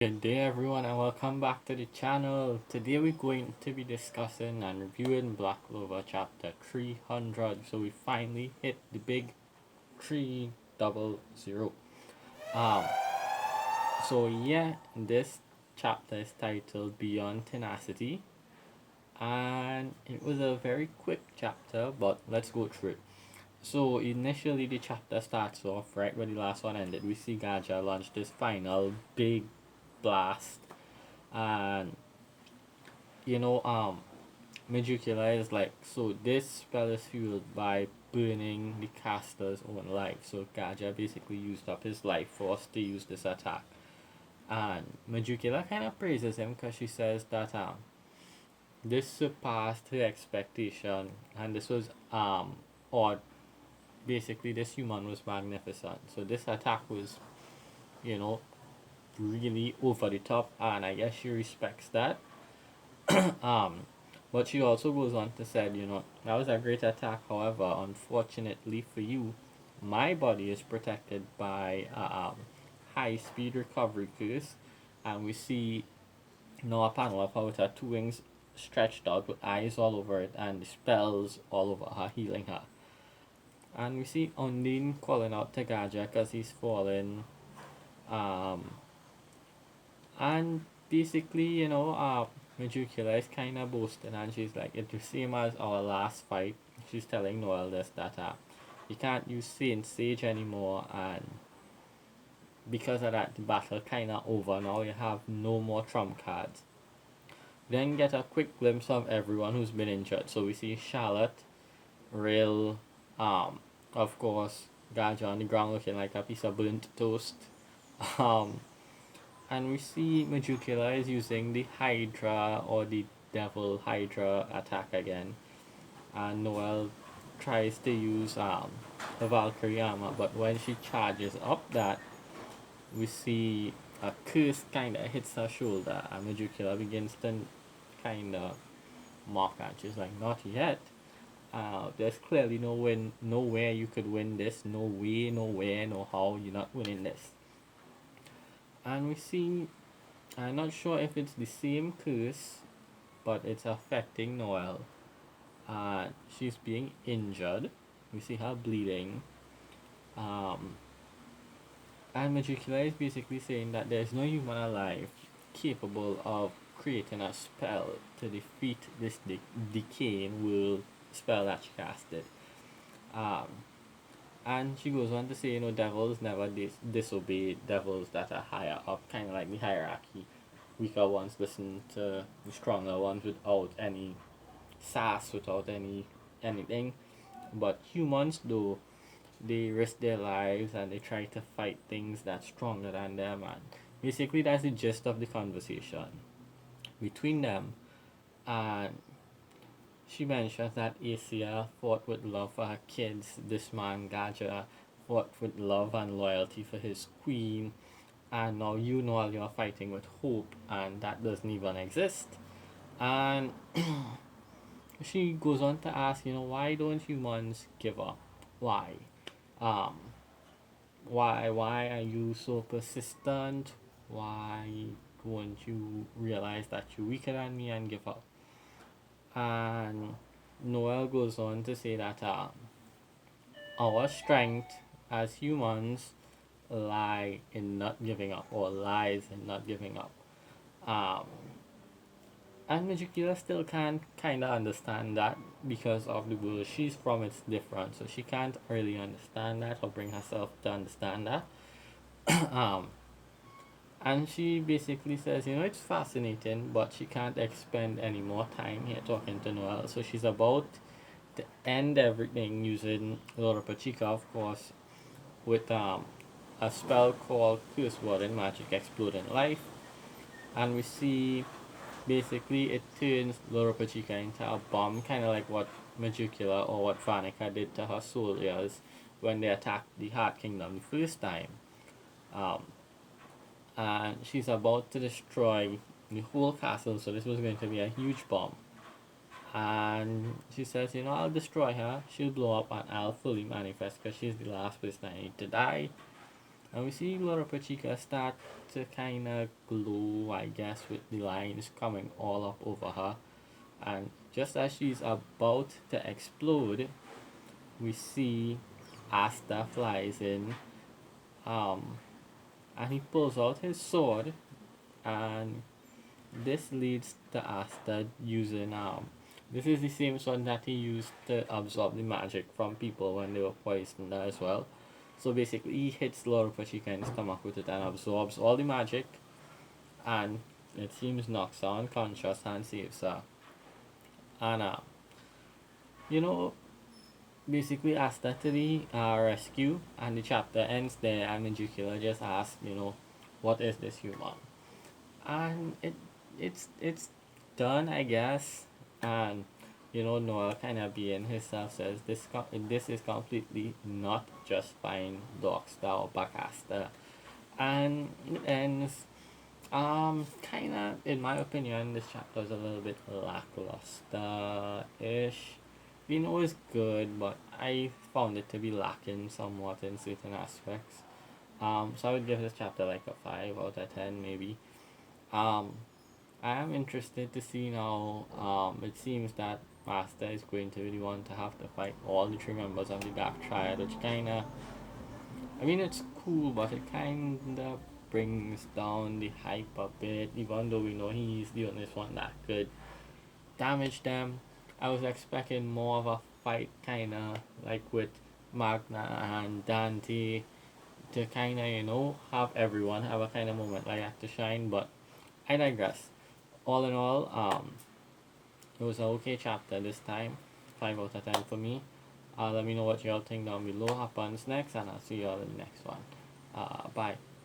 Good day everyone and welcome back to the channel. Today we're going to be discussing and reviewing Black Clover Chapter 300. So we finally hit the big 300. Um, this chapter is titled Beyond Tenacity, and it was a very quick chapter, but let's go through it. So initially the chapter starts off right where the last one ended. We see Gaja launch this final big blast, and you know, Medjugorje is like, so this spell is fueled by burning the caster's own life. So Gaja basically used up his life force to use this attack. And Medjugorje kind of praises him because she says that this surpassed her expectation, and this was odd. Basically, this human was magnificent. So this attack was, you know, really over the top, and I guess she respects that. um, but she also goes on to say, that was a great attack. However, unfortunately for you, my body is protected by high speed recovery curse, and we see now a panel of her with her two wings stretched out with eyes all over it and the spells all over her, healing her. And we see Undine calling out to Gaja because he's fallen. Um, and basically, Majukila is kind of boasting, and she's like, it's the same as our last fight. She's telling Noelle this that you can't use Saint Sage anymore, and because of that, the battle kind of over now. You have no more trump cards. Then get a quick glimpse of everyone who's been injured. So we see Charlotte, Rail, of course, Gaja on the ground looking like a piece of burnt toast. Um, and we see Majukila is using the Hydra or the Devil Hydra attack again. And Noelle tries to use the Valkyrie armor, but when she charges up that, we see a curse kind of hits her shoulder, and Majukila begins to kind of mock and she's like, not yet. There's clearly nowhere you could win this. No way, nowhere, no how. You're not winning this. And we see, I'm not sure if it's the same curse, but it's affecting Noelle. She's being injured. We see her bleeding. Um, and Magicula is basically saying that there's no human alive capable of creating a spell to defeat this decaying world spell that she casted. Um, and she goes on to say, devils never disobey devils that are higher up, kind of like the hierarchy. Weaker ones listen to the stronger ones without any sass, without anything. But humans, though, they risk their lives and they try to fight things that's stronger than them. And basically, that's the gist of the conversation between them. And she mentions that Asia fought with love for her kids. This man, Gaja, fought with love and loyalty for his queen. And now you know you're fighting with hope, and that doesn't even exist. And she goes on to ask, why don't humans give up? Why? Um, why are you so persistent? Why don't you realize that you're weaker than me and give up? And Noelle goes on to say that our strength as humans lie in not giving up, or lies in not giving up. Um, and Majikila still can't kind of understand that because of the world she's from, it's different. So she can't really understand that or bring herself to understand that. um, and she basically says, it's fascinating, but she can't expend any more time here talking to Noelle. So she's about to end everything using Laura Pachica, of course, with a spell called Curse Word and Magic Exploding Life. And we see basically it turns Laura Pachica into a bomb, kind of like what Magicula or what Vanica did to her soldiers when they attacked the Heart Kingdom the first time. Um, and she's about to destroy the whole castle, so this was going to be a huge bomb. And she says, I'll destroy her, she'll blow up, and I'll fully manifest because she's the last person I need to die. And we see Laura Pachica start to kind of glow, I guess, with the lines coming all up over her. And just as she's about to explode, we see Asta flies in, um, and he pulls out his sword, and this leads to Asta using this is the same sword that he used to absorb the magic from people when they were poisoned as well. So basically, he hits Laura Pachica in the stomach with it and absorbs all the magic, and it seems knocks her unconscious and saves her. And you know, basically Asta to the rescue, and the chapter ends there, and the Jukila just asks, what is this human? And it's done, I guess. And Noel kind of being himself says this is completely not just fine dog style backcaster, and it ends kind of, in my opinion, this chapter is a little bit lackluster ish. We know it's good, but I found it to be lacking somewhat in certain aspects. So I would give this chapter like a 5 out of 10 maybe. Um, I am interested to see now. It seems that Master is going to be the one to have to fight all the three members of the Dark Triad, which kinda, I mean, it's cool, but it kinda brings down the hype a bit, even though we know he's the only one that could damage them. I was expecting more of a fight, kinda like with Magna and Dante, to kinda, have everyone have a kind of moment like that to shine, but I digress. All in all, it was an okay chapter this time. 5 out of 10 for me. Let me know what y'all think down below happens next, and I'll see y'all in the next one. Bye.